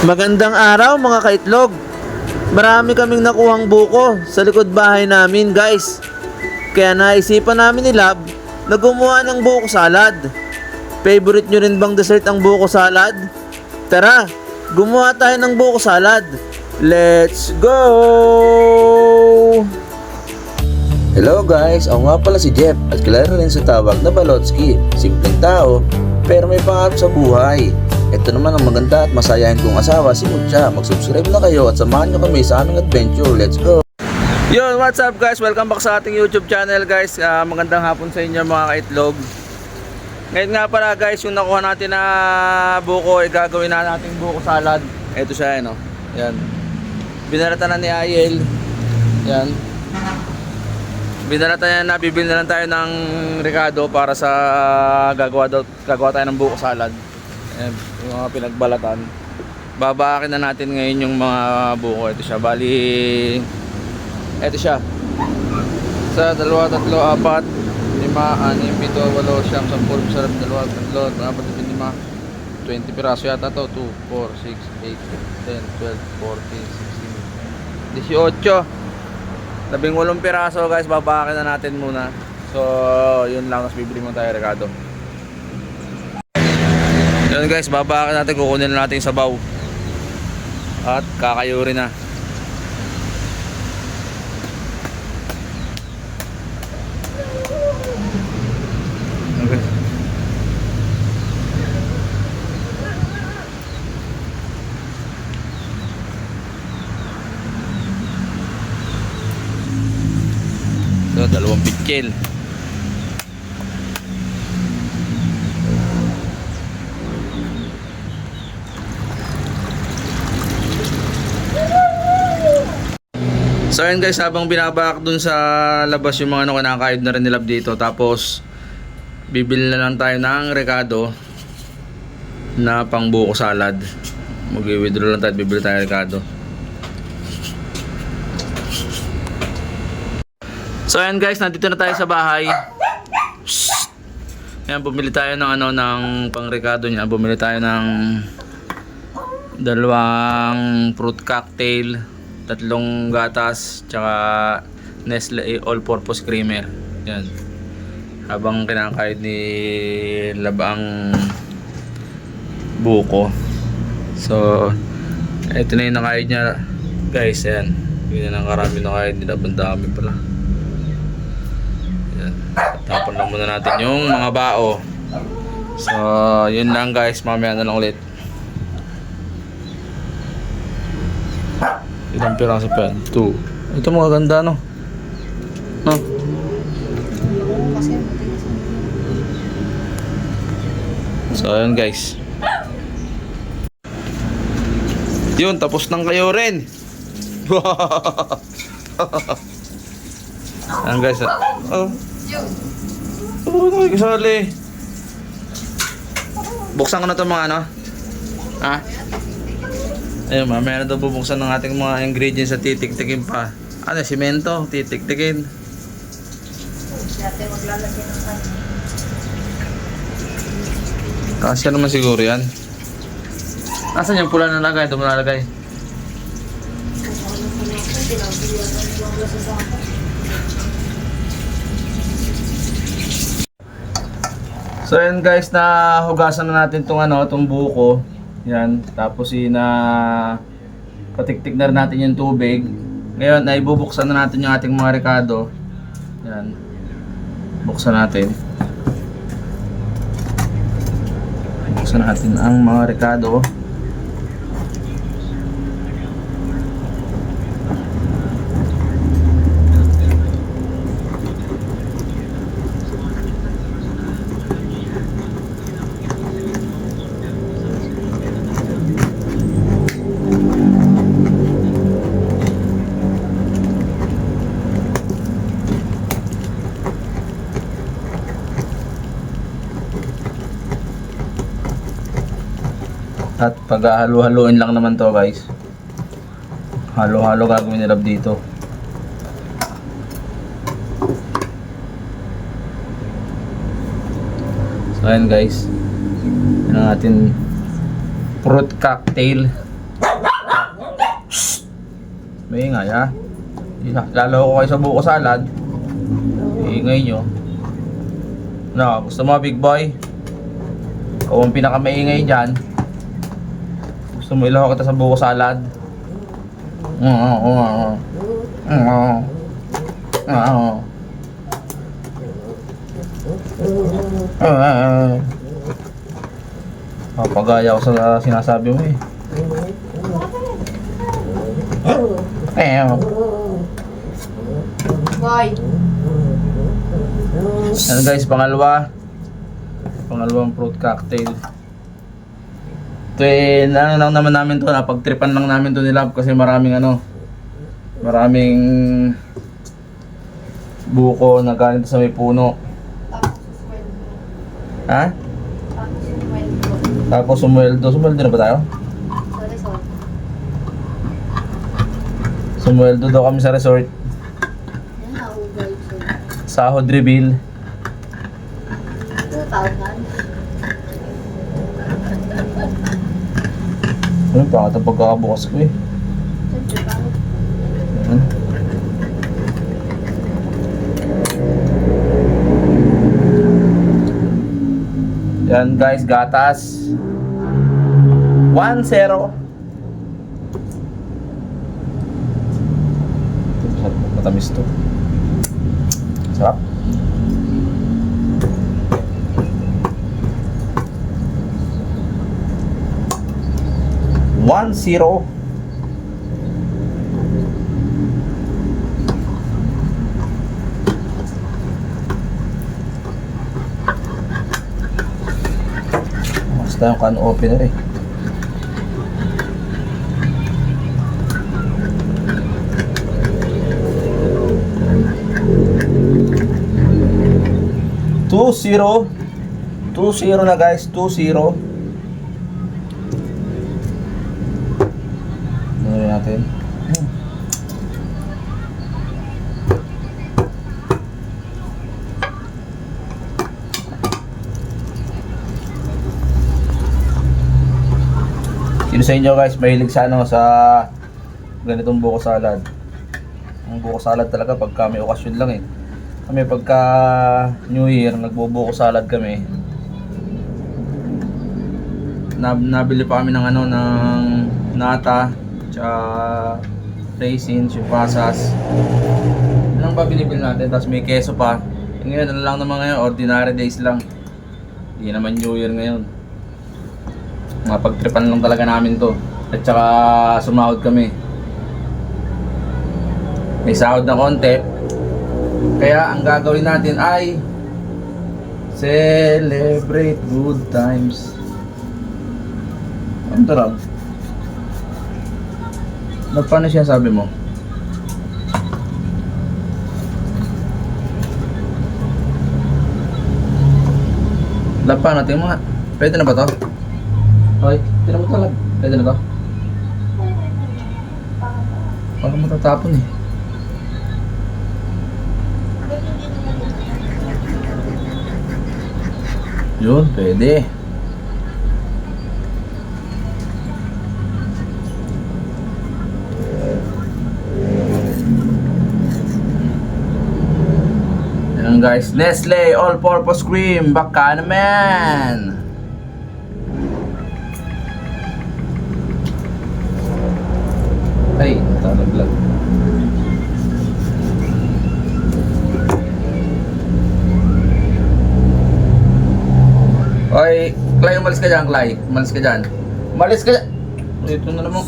Magandang araw mga kaitlog. Marami kaming nakuhang buko sa likod bahay namin guys. Kaya naisipan namin ni Lab na gumawa ng buko salad. Favorite nyo rin bang dessert ang buko salad? Tara, gumawa tayo ng buko salad. Let's go! Hello guys, ako nga pala si Jeff at kilala rin sa tawag na Balotski. Simpleng tao, pero may pangarap sa buhay. Ito naman ang maganda at masayahin kong asawa, si Mucha. Mag-subscribe na kayo at samahan nyo kami sa aming adventure. Let's go! Yun, what's up guys? Welcome back sa ating YouTube channel guys. Magandang hapon sa inyo mga kaitlog. Ngayon nga pala guys, yung nakuha natin na buko ay gagawin na natin buko salad. Ito siya, no? Yan. Binarata na ni Ayel. Yan. Binarata niya na, bibili na lang tayo ng Ricardo para sa gagawa tayo ng buko salad. Ayan, yung mga pinagbalatan. Babakin na natin ngayon yung mga buko. Ito siya, bali ito siya. Sa 2, 3, 4, 5, 6, 7, 8, 9, 10, 11, 12, 13, 14, 15, 20 piraso yata to. 2, 4, 6, 8, 10, 12, 14, 16, 18 piraso guys, babakin na natin muna. So yun lang, mas bibili mo tayo Ricardo. Yun guys, babakin natin, kukunin na natin yung sabaw. At kakayuri na. Okay. So, 2 pitchel. So ayun guys, habang binabak dun sa labas yung mga kinakain na rin nilab dito. Tapos bibili na lang tayo ng Ricardo na pang buko salad. Mag-withdraw lang tayo at bibili tayo ng Ricardo. So ayun guys, nandito na tayo sa bahay. Yan, bumili tayo ng ng pang Ricardo niya. Bumili tayo ng 2 fruit cocktail, 3 gatas, tsaka Nestle all-purpose creamer. Yan. Habang kinakain ni Labang buko. So, ito na yung nakain niya guys. Yan. Yun na ang karami nakain nila. Bandami pala. Yan. Tapon lang muna natin yung mga bao. So, yun lang guys. Mamaya na lang ulit. Ilang piraso pa yan? 2. Ito mga ganda, no? No? So ayun guys. Yun, tapos nang kayo rin. Ayan guys. Oh. Oh, kasali. Buksan ko na ito mga ano. Ha? Ayun, mamaya na ito bubuksan ng ating mga ingredients at titik-tikin pa. Ano, simento, titik-tikin. Kasya naman siguro yan. Nasaan yung pula na lagay? Ito mo nalagay. So yun guys, nahugasan na natin itong buko. Yan, tapos patiktik na rin natin yung tubig. Ngayon ay bubuksan na natin yung ating mga Ricardo. Yan. Buksan natin. Buksan natin ang mga Ricardo. At paghahalo-haloin lang naman to guys. Halo-halo gagawin nila dito. So ayan guys. Yan ang ating fruit cocktail. Maingay ha. Lalo ko kayo sa buko salad. Iingay nyo. No, gusto mo big boy? Ikaw ang pinakamaingay dyan. Gusto mo ilaw kita sa buko salad? Pagaya ko sa sinasabi mo eh. Boy. Ano guys, pangalawang fruit cocktail. Ito eh, ano lang naman namin to, napagtripan lang namin to ni Love kasi maraming buko na galing sa may puno. Ha? Tapos sumweldo na ba tayo? Sumweldo daw kami sa resort. Sahod reveal. 2,000. Ano pa ata pagkakabukas ko eh. Yan guys, gatas 1-0. Matamis to. Sarap. One zero. Basta yung can opener eh. Two zero na guys, 2-0. Ano natin? Sino sa inyo guys mahilig sa sa ganitong buko salad? Ang buko salad talaga pagka may okasyon lang eh. Kami pagka New Year, nagbubuko salad kami. Nabili pa kami ng ng nata, tsaka raisins, yung pasas. Yan ang pabilibil natin, tapos may keso pa. Ngayon, ano lang naman ngayon, ordinary days lang. Hindi naman New Year ngayon. Mapagtripan lang talaga namin to. At tsaka sumahod kami. May sahod na konti. Kaya ang gagawin natin ay celebrate good times. Ang tarap. Paano siya sabi mo? Lapa natin mga. Pwede na ba to? Hoy, tinan mo talag. Pwede na to? Parang matatapon eh. Yun, pwede. Yan guys, Nestle All-Purpose Cream, baka naman. Ay, talaglag. Oy, Clay, umalis ka dyan, Clay. Umalis ka dyan. Umalis ka dyan. Ito na naman.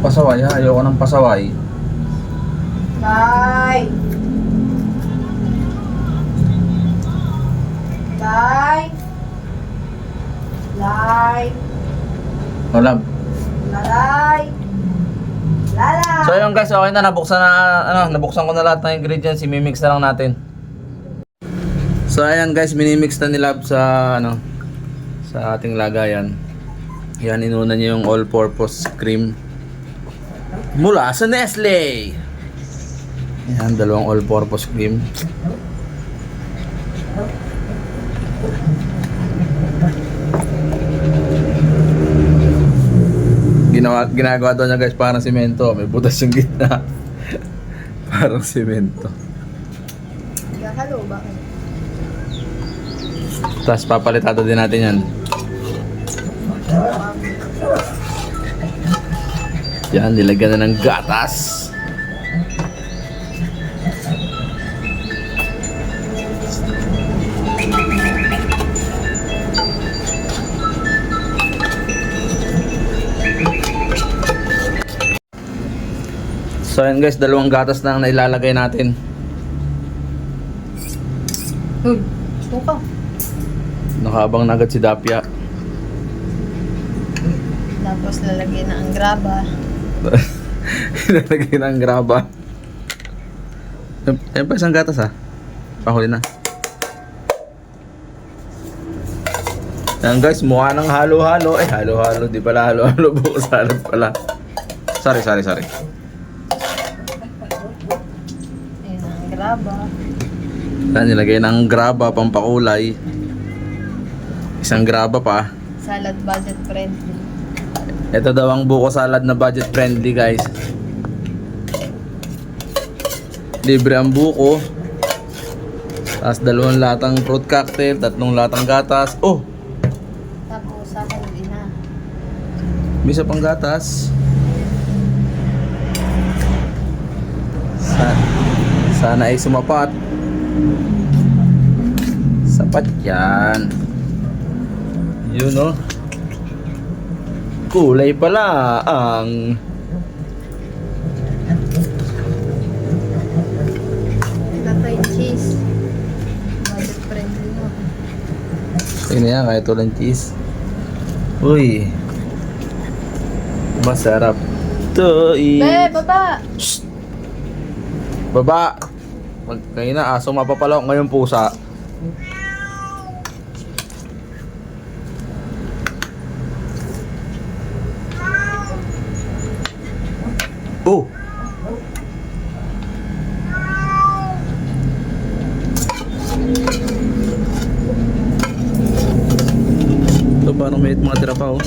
Pasaway ha, ayoko ng pasaway. Bye. Bye. Bye. Wala. Bye. Lala. So yun guys, okay na, nabuksan ko na lahat ng ingredients, imimix na lang natin. So ayan guys, minimix na ni Love sa sa ating lagayan. Yan, inuna niya yung all-purpose cream mula sa Nestle. Yan, dalawang all-purpose cream. Ginagawa daw niya guys parang simento. May butas yung gitna. Parang simento. Halo, bakit? Tapos papalitado din natin yan. Yan, nilagyan na ng gatas. So yan guys, dalawang gatas na ang nailalagay natin. Uy, suka. Nakabang na agad si Dapia. Tapos lalagyan na ang graba. Nilagay ng graba. Yan pa isang gatas ha. Pahuli na. Yan guys, mukha ng halo-halo. Halo-halo. Di pala halo-halo. Buko salad pala. Sorry. Ayan ang graba. Yan, nilagay ng graba pampakulay. Isang graba pa. Salad budget friendly. Ito daw ang buko salad na budget friendly guys. Libre ang buko. Tapos 2 latang fruit cocktail, 3 latang gatas. Oh! Tapos sa din na. May isa pang gatas. Sana ay sumapat. Sapat yan. Yun oh. Kulay pala ang Tatay cheese. Budget friendly mo. Tingnan yan, kahit walang cheese. Uy. Masarap. To eat. Baba! Shh! Baba! Kayo na, aso mapapalaw ngayon pusa. Oh! Ito parang may mga tira pa oh.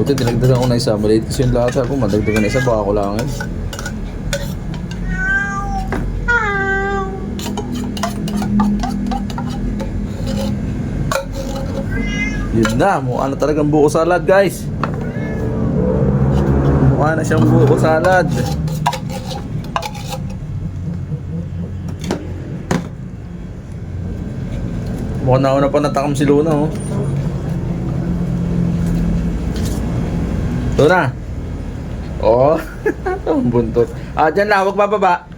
Buti dinagdagan ko na isa. Maliit kasi yung lata ko. Madagdagan na isa. Baka kulangan. Yun na. Mukha na talagang buko salad guys. Mukha na siyang buko salad. Mukhang nauna pa natakam si Luna oh. Ito na. Oh. Ang buntot. Dyan lang. Huwag bababa.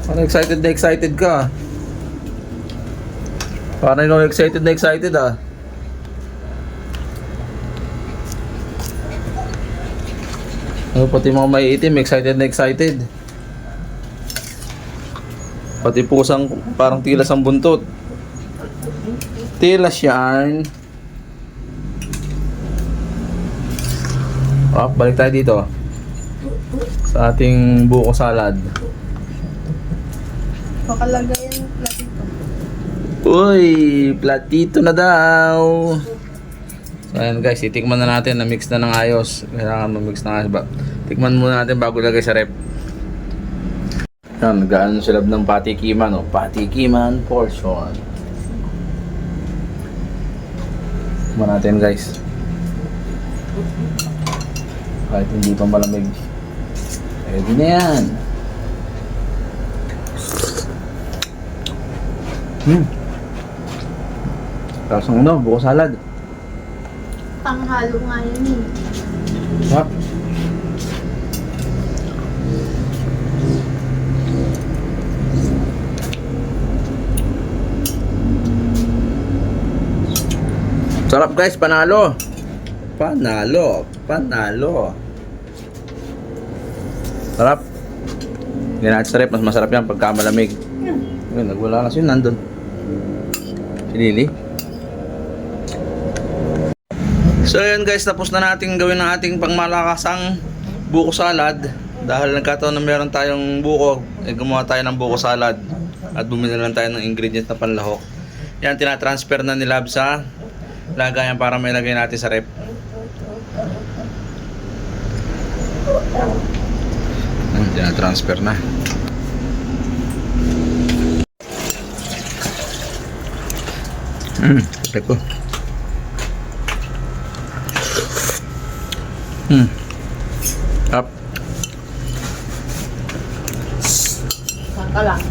Parang excited ka. Parang ikaw excited ah. Pati mga maiitim, excited. Pati pusang parang tilas ang buntot. Tilas yan. Balik tayo dito sa ating buko salad. Pakalagay yung platito. Uy, platito na daw. So ayan guys, itikman na natin na mix na ng ayos. Kailangan mag-mix na ayos ba? Tikman muna natin bago lagay sa rep. Yan, nag-ano sila ng patikiman oh. Patikiman portion. Tikman natin guys. Kahit hindi pa malamig. Pwede na yan. Tapos ang buko salad. Panghalo nga yun eh. Sarap. Sarap guys, panalo. Sarap. Hindi natin sa rep, mas masarap yan pagka malamig. Ayun, nagwala kasi yun, nandun. Si Lily. So yun guys, tapos na natin gawin ang ating pangmalakasang buko salad. Dahil nagkataon na meron tayong buko, gumawa tayo ng buko salad. at bumili lang tayo ng ingredients na panlahok. Yan, tinatransfer na ni Lab sa lagayan para may lagay natin sa rep. Tinatransfer na. Kape ko. Up. Saan ka lang?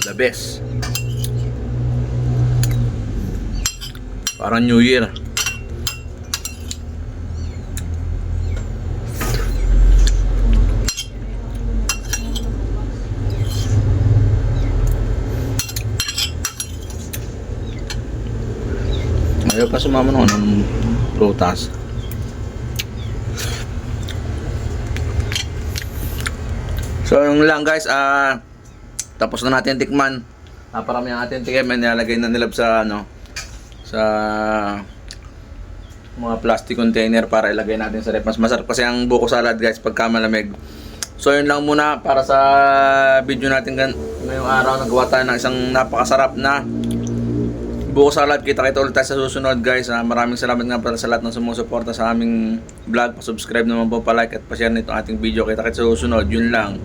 The best. Parang New Year. Ayaw pa sumama ng prutas. So yung lang guys, tapos na natin tikman. Naparami ang ating tikman, nilalagay na nilab sa sa mga plastic container para ilagay natin sa rep. Mas masarap kasi ang buko salad guys pagka malamig. So yun lang muna para sa video natin ngayong araw. Nagawa tayo ng isang napakasarap na buko salad. Kita ulit tayo sa susunod guys. Maraming salamat nga pala sa lahat ng sumusuporta sa aming vlog. Pa-subscribe naman po, pa-like at pa-share nito ating video. Kita sa susunod. Yun lang.